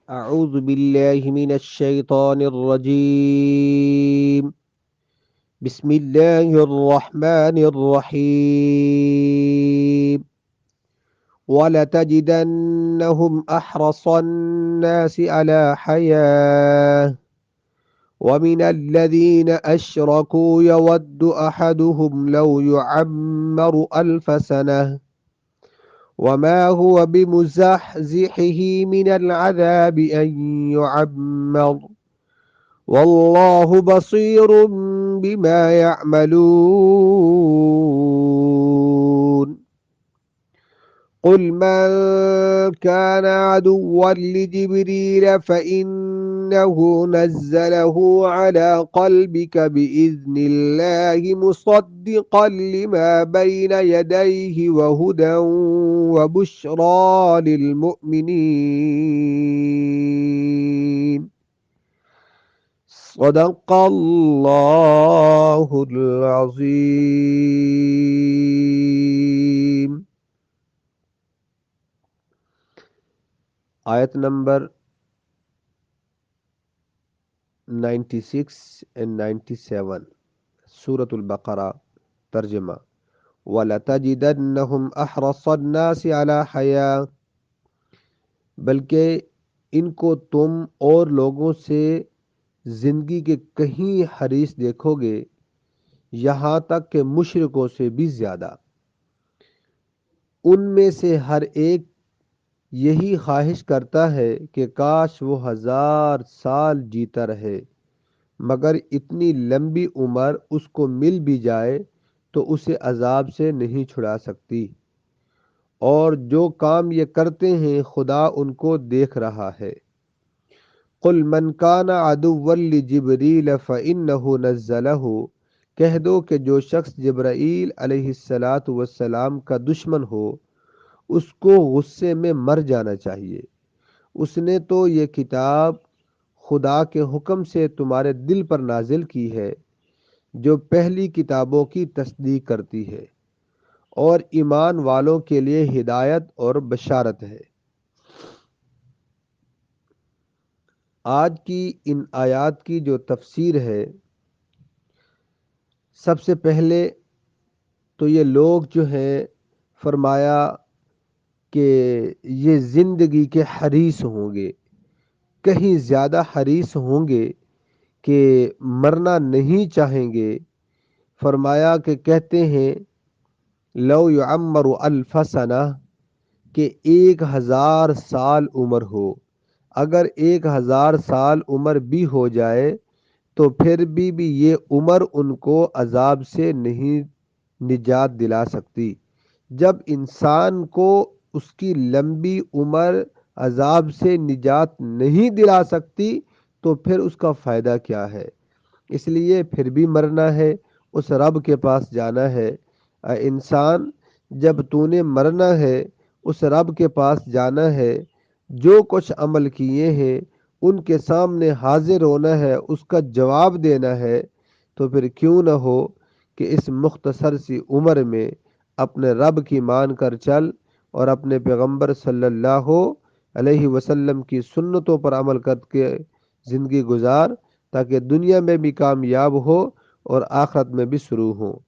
أعوذ بالله من الشيطان الرجيم. بسم الله الرحمن الرحيم. ولتجدنهم أحرص الناس على حياة ومن الذين أشركوا يود أحدهم لو يعمر 1000 سنة وما هو بمزحزحه من العذاب أن يعمر والله بصير بما يعملون. قل من كان عدوا لجبريل فإنه نزله على قلبك بإذن الله مصدقا لما بين يديه وهدى وبشرى للمؤمنين. صدق الله العظيم. آیت نمبر 96 and 97 سورة البقرہ. ترجمہ: وَلَتَجِدَنَّهُمْ أَحْرَصَ النَّاسِ عَلَى حَيَاةٍ، بلکہ ان کو تم اور لوگوں سے زندگی کے کہیں حریص دیکھو گے، یہاں تک کہ مشرکوں سے بھی زیادہ۔ ان میں سے ہر ایک یہی خواہش کرتا ہے کہ کاش وہ 1000 سال جیتا رہے، مگر اتنی لمبی عمر اس کو مل بھی جائے تو اسے عذاب سے نہیں چھڑا سکتی، اور جو کام یہ کرتے ہیں خدا ان کو دیکھ رہا ہے۔ قل من کان عدوا لجبریل فإنہ نزلہ، کہہ دو کہ جو شخص جبرائیل علیہ السلام کا دشمن ہو اس کو غصے میں مر جانا چاہیے۔ اس نے تو یہ کتاب خدا کے حکم سے تمہارے دل پر نازل کی ہے، جو پہلی کتابوں کی تصدیق کرتی ہے اور ایمان والوں کے لیے ہدایت اور بشارت ہے۔ آج کی ان آیات کی جو تفسیر ہے، سب سے پہلے تو یہ لوگ جو ہیں فرمایا کہ یہ زندگی کے حریص ہوں گے، کہیں زیادہ حریص ہوں گے کہ مرنا نہیں چاہیں گے۔ فرمایا کہ کہتے ہیں لو یعمر 1000 سنہ، کہ 1000 سال عمر ہو، اگر 1000 سال عمر بھی ہو جائے تو پھر بھی یہ عمر ان کو عذاب سے نہیں نجات دلا سکتی۔ جب انسان کو اس کی لمبی عمر عذاب سے نجات نہیں دلا سکتی تو پھر اس کا فائدہ کیا ہے؟ اس لیے پھر بھی مرنا ہے، اس رب کے پاس جانا ہے۔ اے انسان، جب تو نے مرنا ہے اس رب کے پاس جانا ہے، جو کچھ عمل کیے ہیں ان کے سامنے حاضر ہونا ہے، اس کا جواب دینا ہے۔ تو پھر کیوں نہ ہو کہ اس مختصر سی عمر میں اپنے رب کی مان کر چل اور اپنے پیغمبر صلی اللہ علیہ وسلم کی سنتوں پر عمل کر کے زندگی گزار، تاکہ دنیا میں بھی کامیاب ہو اور آخرت میں بھی سرور ہو۔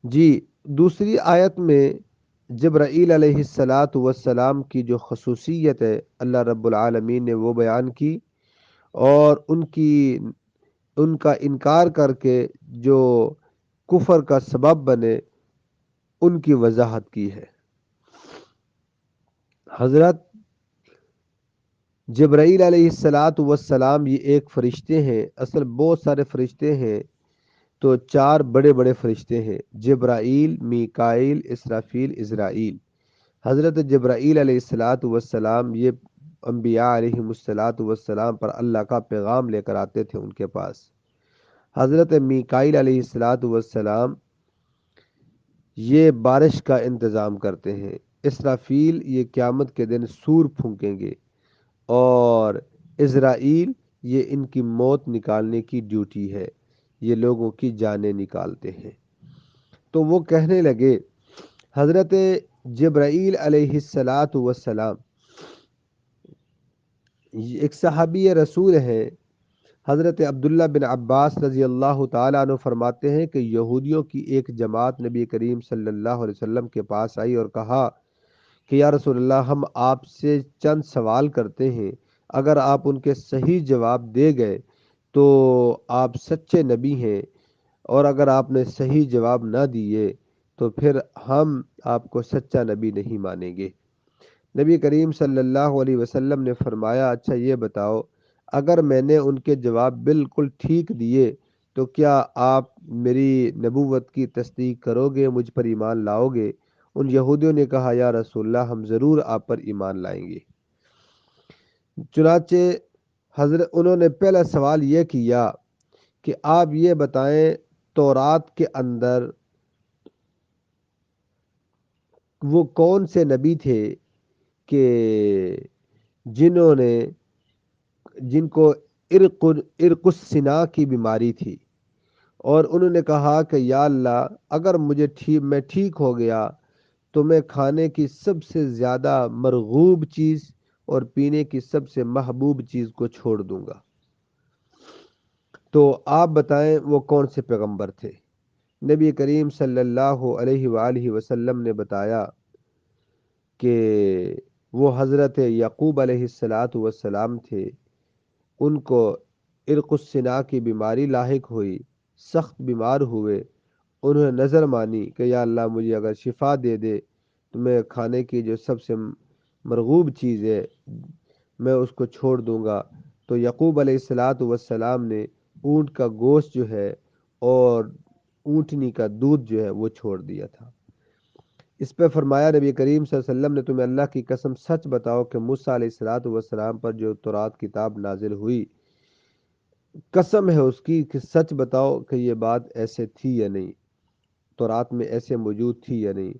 جی، دوسری آیت میں جبرائیل علیہ السلام کی جو خصوصیت ہے اللہ رب العالمین نے وہ بیان کی، اور ان کا انکار کر کے جو کفر کا سبب بنے ان کی وضاحت کی ہے۔ حضرت جبرائیل علیہ السلام یہ ایک فرشتے ہیں، اصل بہت سارے فرشتے ہیں، تو 4 بڑے بڑے فرشتے ہیں: جبرائیل، میکائیل، اسرافیل، عزرائیل۔ حضرت جبرائیل علیہ السلام یہ انبیاء علیہ السلام پر اللہ کا پیغام لے کر آتے تھے ان کے پاس۔ حضرت میکائیل علیہ السلام یہ بارش کا انتظام کرتے ہیں۔ اسرافیل یہ قیامت کے دن سور پھونکیں گے، اور عزرائیل یہ ان کی موت نکالنے کی ڈیوٹی ہے، یہ لوگوں کی جانیں نکالتے ہیں۔ تو وہ کہنے لگے، حضرت جبرائیل علیہ السلام ایک صحابی رسول ہیں حضرت عبداللہ بن عباس رضی اللہ تعالیٰ عنہ فرماتے ہیں کہ یہودیوں کی ایک جماعت نبی کریم صلی اللہ علیہ وسلم کے پاس آئی اور کہا کہ یا رسول اللہ، ہم آپ سے چند سوال کرتے ہیں، اگر آپ ان کے صحیح جواب دے گئے تو آپ سچے نبی ہیں، اور اگر آپ نے صحیح جواب نہ دیے تو پھر ہم آپ کو سچا نبی نہیں مانیں گے۔ نبی کریم صلی اللہ علیہ وسلم نے فرمایا، اچھا یہ بتاؤ، اگر میں نے ان کے جواب بالکل ٹھیک دیے تو کیا آپ میری نبوت کی تصدیق کرو گے، مجھ پر ایمان لاؤ گے؟ ان یہودیوں نے کہا، یا رسول اللہ، ہم ضرور آپ پر ایمان لائیں گے۔ چنانچہ حضرت انہوں نے پہلا سوال یہ کیا کہ آپ یہ بتائیں، تورات کے اندر وہ کون سے نبی تھے کہ جنہوں نے جن کو عرق السنا کی بیماری تھی، اور انہوں نے کہا کہ یا اللہ، اگر میں ٹھیک ہو گیا تو میں کھانے کی سب سے زیادہ مرغوب چیز اور پینے کی سب سے محبوب چیز کو چھوڑ دوں گا۔ تو آپ بتائیں وہ کون سے پیغمبر تھے؟ نبی کریم صلی اللہ علیہ وآلہ وسلم نے بتایا کہ وہ حضرت یعقوب علیہ السلام تھے۔ ان کو عرق السنا کی بیماری لاحق ہوئی، سخت بیمار ہوئے، انہوں نے نظر مانی کہ یا اللہ، مجھے اگر شفا دے دے تو میں کھانے کی جو سب سے مرغوب چیز ہے میں اس کو چھوڑ دوں گا۔ تو یعقوب علیہ السلام نے اونٹ کا گوشت جو ہے اور اونٹنی کا دودھ جو ہے وہ چھوڑ دیا تھا۔ اس پہ فرمایا نبی کریم صلی اللہ علیہ وسلم نے، تمہیں اللہ کی قسم سچ بتاؤ کہ موسیٰ علیہ السلام پر جو تورات کتاب نازل ہوئی، قسم ہے اس کی کہ سچ بتاؤ کہ یہ بات ایسے تھی یا نہیں، تورات میں ایسے موجود تھی یا نہیں؟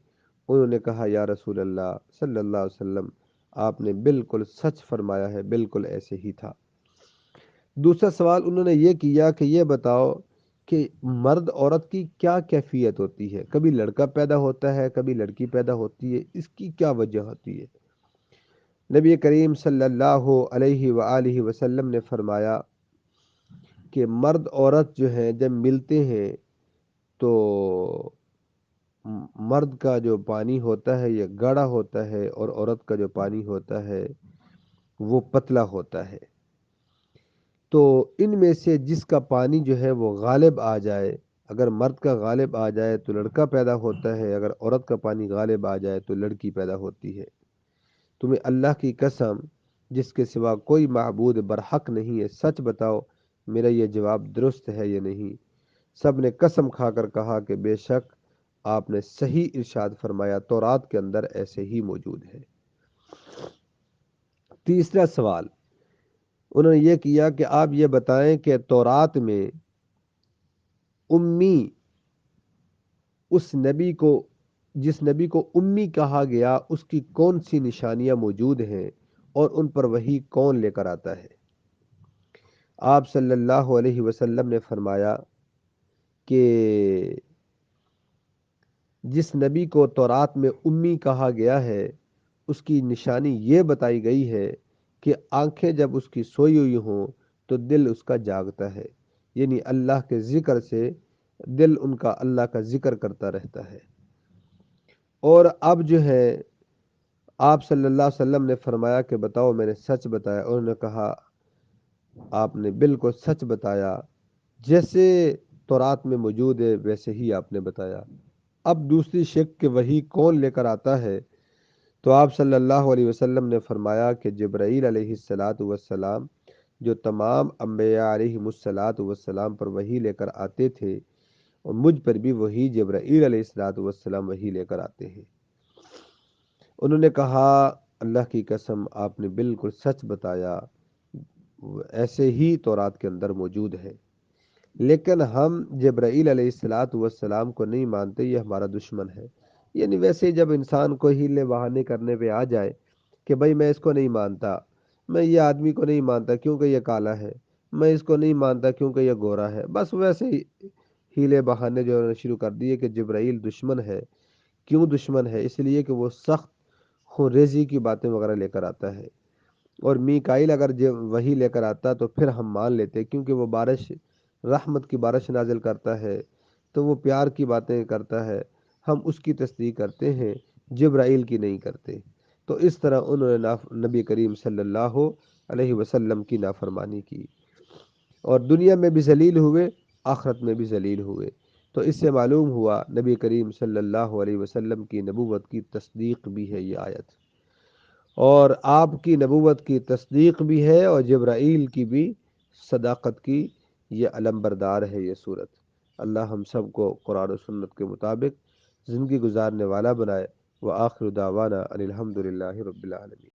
انہوں نے کہا، یا رسول اللہ صلی اللہ علیہ وسلم، آپ نے بالکل سچ فرمایا ہے، بالکل ایسے ہی تھا۔ دوسرا سوال انہوں نے یہ کیا کہ یہ بتاؤ کہ مرد عورت کی کیا کیفیت ہوتی ہے؟ کبھی لڑکا پیدا ہوتا ہے، کبھی لڑکی پیدا ہوتی ہے، اس کی کیا وجہ ہوتی ہے؟ نبی کریم صلی اللہ علیہ وآلہ وسلم نے فرمایا کہ مرد عورت جو ہیں جب ملتے ہیں تو مرد کا جو پانی ہوتا ہے یہ گاڑھا ہوتا ہے، اور عورت کا جو پانی ہوتا ہے وہ پتلا ہوتا ہے۔ تو ان میں سے جس کا پانی جو ہے وہ غالب آ جائے، اگر مرد کا غالب آ جائے تو لڑکا پیدا ہوتا ہے، اگر عورت کا پانی غالب آ جائے تو لڑکی پیدا ہوتی ہے۔ تمہیں اللہ کی قسم جس کے سوا کوئی معبود برحق نہیں ہے، سچ بتاؤ میرا یہ جواب درست ہے یا نہیں؟ سب نے قسم کھا کر کہا کہ بے شک آپ نے صحیح ارشاد فرمایا، تورات کے اندر ایسے ہی موجود ہے۔ تیسرا سوال انہوں نے یہ کیا کہ آپ یہ بتائیں کہ تورات میں امی، اس نبی کو جس نبی کو امی کہا گیا، اس کی کون سی نشانیاں موجود ہیں اور ان پر وحی کون لے کر آتا ہے؟ آپ صلی اللہ علیہ وسلم نے فرمایا کہ جس نبی کو تورات میں امی کہا گیا ہے، اس کی نشانی یہ بتائی گئی ہے کہ آنکھیں جب اس کی سوئی ہوئی ہوں تو دل اس کا جاگتا ہے، یعنی اللہ کے ذکر سے دل ان کا اللہ کا ذکر کرتا رہتا ہے۔ اور اب جو ہے آپ صلی اللہ علیہ وسلم نے فرمایا کہ بتاؤ میں نے سچ بتایا؟ انہوں نے کہا آپ نے بالکل سچ بتایا، جیسے تورات میں موجود ہے ویسے ہی آپ نے بتایا۔ اب دوسری شک کہ وحی کون لے کر آتا ہے، تو آپ صلی اللہ علیہ وسلم نے فرمایا کہ جبرائیل علیہ السلام جو تمام انبیاء علیہ السلام پر وحی لے کر آتے تھے، اور مجھ پر بھی وہی جبرائیل علیہ السلام وحی لے کر آتے ہیں۔ انہوں نے کہا اللہ کی قسم آپ نے بالکل سچ بتایا، ایسے ہی تورات کے اندر موجود ہے، لیکن ہم جبرائیل علیہ السلام کو نہیں مانتے، یہ ہمارا دشمن ہے۔ یعنی ویسے جب انسان کو ہیلے بہانے کرنے پہ آ جائے کہ بھائی میں اس کو نہیں مانتا، میں یہ آدمی کو نہیں مانتا کیونکہ یہ کالا ہے، میں اس کو نہیں مانتا کیونکہ یہ گورا ہے، بس ویسے ہی ہیلے بہانے جو شروع کر دیے کہ جبرائیل دشمن ہے۔ کیوں دشمن ہے؟ اس لیے کہ وہ سخت خونریزی کی باتیں وغیرہ لے کر آتا ہے۔ اور میکائیل اگر وہی لے کر آتا تو پھر ہم مان لیتے، کیونکہ وہ بارش، رحمت کی بارش نازل کرتا ہے، تو وہ پیار کی باتیں کرتا ہے، ہم اس کی تصدیق کرتے ہیں، جبرائیل کی نہیں کرتے۔ تو اس طرح انہوں نے نبی کریم صلی اللہ علیہ وسلم کی نافرمانی کی، اور دنیا میں بھی ذلیل ہوئے، آخرت میں بھی ذلیل ہوئے۔ تو اس سے معلوم ہوا نبی کریم صلی اللہ علیہ وسلم کی نبوت کی تصدیق بھی ہے یہ آیت، اور آپ کی نبوت کی تصدیق بھی ہے، اور جبرائیل کی بھی صداقت کی یہ علم بردار ہے یہ صورت۔ اللہ ہم سب کو قرآن و سنت کے مطابق زندگی گزارنے والا بنائے۔ وآخر دعوانا ان الحمد للہ رب العالمین۔